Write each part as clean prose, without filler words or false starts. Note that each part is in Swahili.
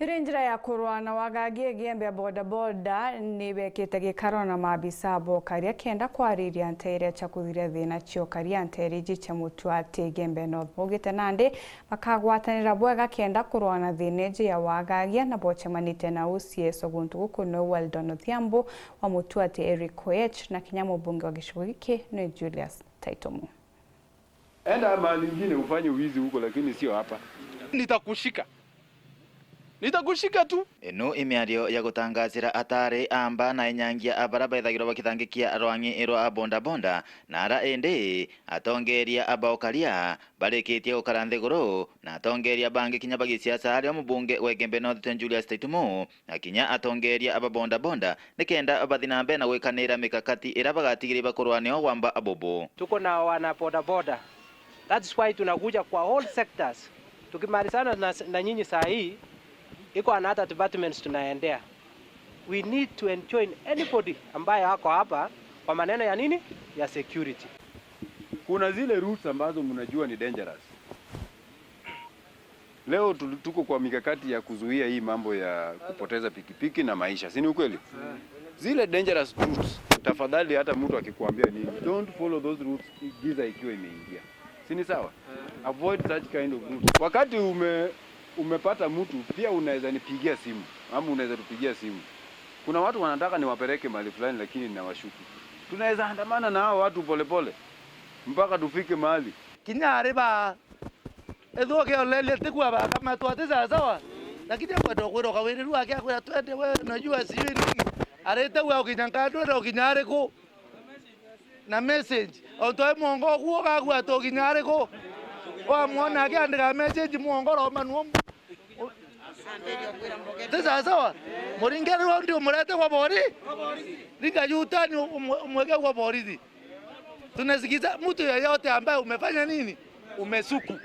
Njira ya Kûrwa Na Wagagia gembe bodaboda nibekite gikaro na MABISAA bo UKARIA kenda kwariria nteire cha kuthiria thina cio UKARIA nteire cha mutuati gembe no bogite nande bakagwatanira bwega kenda Kûrwa na thina ya Wagagia na bochemanite na UCS oguntu gukuno Weldon Odhiambo wa mutuati Eric Koech na kinyamo bunge wa gicigo giki ni Julius Taitomo. Enda mahali nyingine ufanye wizi huko, lakini sio hapa. Nitakushika tu. Eno imiario ya gutangazira atare amba na inyangia abaraba ithagiro bakithangikia rwangi iro abonda na ara ende atongeria aba UKARIA barikitie ukaranthiguru na atongeria bangi kinya bagisiasa ari omubunge wegembe North Julius Taitomo akinya atongeria aba bonda nikenda bathinambe na gwikanira mikakati ira bagatigiri bakurwanio wamba abobo. Tuko na wana boda. That's why tunakuja kwa all sectors. Tukimalizana na nyinyi saa hii iko another departments tunaendea. We need to enjoin anybody ambaye hako hapa kwa maneno ya nini? Ya security. Kuna zile routes ambazo mnajua ni dangerous. Leo tuko kwa mikakati ya kuzuia hii mambo ya kupoteza pikipiki na maisha. Si ni ukweli? Zile dangerous routes, tafadhali hata mtu akikuambia nini, don't follow those routes giza ikiwa imeingia. Si ni sawa? Avoid such kind of routes. Wakati umepata mtu pia unaweza nipigia simu ama unaweza tupigia simu. Kuna watu wanataka niwapeleke mahali fulani lakini ninawashuku. Tunaweza andamana na hao watu polepole mpaka tufike mahali. Kinyare ba ethoke olele tikwa ba kama twateza sawa. Lakini hapo ndio kwa wewe wake kwa twende wewe unajua sijui nini. Areta wewe ukinyangado na ukinyare ko na message. Otoe mongo kuo kagwa to kinyare ko. Wa muona yake andika message muongo ro manuo. Teza sawa. Muringero ndio murete kwa bori. Ringa yutani umweke kwa bori. Tunasikiza mtu yeyote ambaye umefanya nini? Umesuku.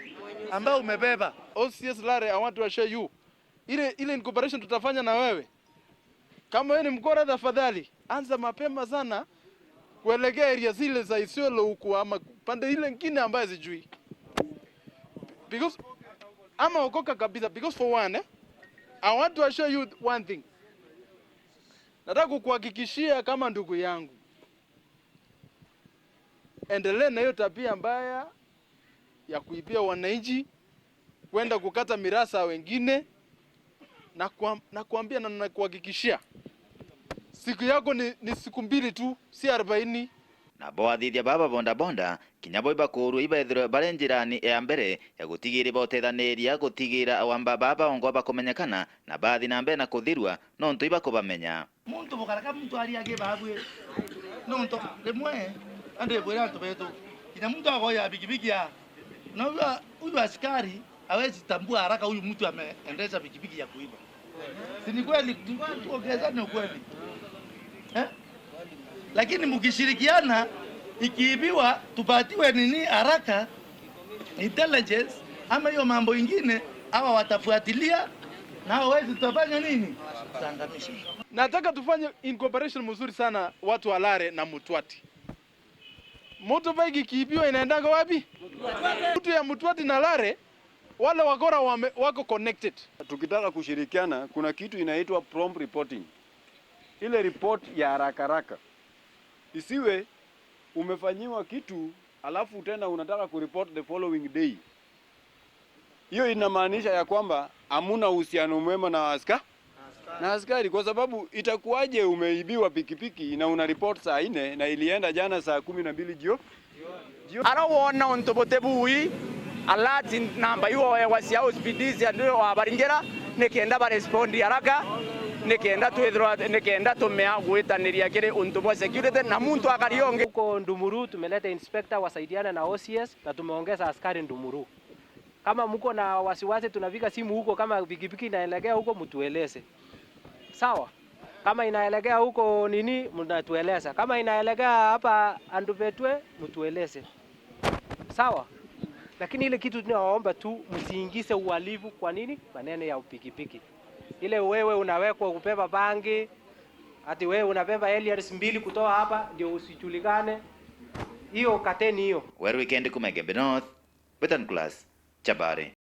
Ambaye umebeba. OCS Lare, I want to assure you. Ile cooperation tutafanya na wewe. Kama wewe ni mkora, tafadhali anza mapema sana kuelekea area zile za Isiolo huko ama pande ile nyingine ambayo sijui. Because ama okoka kabisa, because for one I want to assure you one thing. Nataka kukuhakikishia kama ndugu yangu, endelea na hiyo tabia mbaya ya kuibia wananchi, kwenda kukata mirasa wengine, na kuambia na nakuhakikishia siku yako ni siku mbili tu, si 40. Na boathithia baba bonda kinyabo ibakuru ibethiro barenjirani ya mbere ya gutigiri botethaniria gutigira awamba baba ongo bakomenyekana na bathi na mbe na kuthirwa no ntu ibakobamenya muntu bukaraka muntu ari age babwe no ntu lemwe ande bwera ntu betu ina muntu agoya bikibiki ya na huyu askari hawezi tambua haraka huyu mtu ameendesha bikibiki ya kuiba. Si ni kweli tuongeza ni kweli lakini mkishirikiana ikiibiwa tupatiwe nini haraka intelligence ama hiyo mambo ingine hawa watafuatilia na hawezi tutafanya nini tutangamisha. Nataka tufanye in cooperation mzuri sana watu wa Lare na Mutwati. Motorbike ikiibiwa inaendaga wapi? Mtu ya Mutwati na Lare wale wakora wako connected. Tukitaka kushirikiana kuna kitu inaitwa prompt reporting. Ile report ya haraka. Isiwe umefanyiwa kitu alafu tena unataka kureport the following day. Hiyo inamaanisha ya kwamba hamuna uhusiano mwema na askari kwa sababu itakuwaje umeibiwa pikipiki na una report saa 4 na ilienda jana saa 12 jioni. Arawona ontobotebui alati namba yuo wasia hospitali ndio wabaringera nekenda ba respondi haraka nekenda tumea gwitaniria kiri untu bwa security na muntu akarionge. Huko Ndumuru tumeleta inspector wasaidiana na OCS na tumeongeza askari Ndumuru. Kama mko na wasiwasi tunafika simu huko, kama pikipiki inaelekea huko mtueleze. Sawa? Kama inaelekea huko nini mnatueleza. Kama inaelekea hapa Andubetwe mtueleze. Sawa? Lakini ile kitu tunaomba tu msiingize uhalifu. Kwa nini? Maneno ya pikipiki. Ile wewe unawekwa kubeba bangi, ati wewe unabeba Elias 2 kutoa hapa ndio usijulikane. Hiyo kateni hiyo. Weekend kumegembe North, Betan Class, Chabare.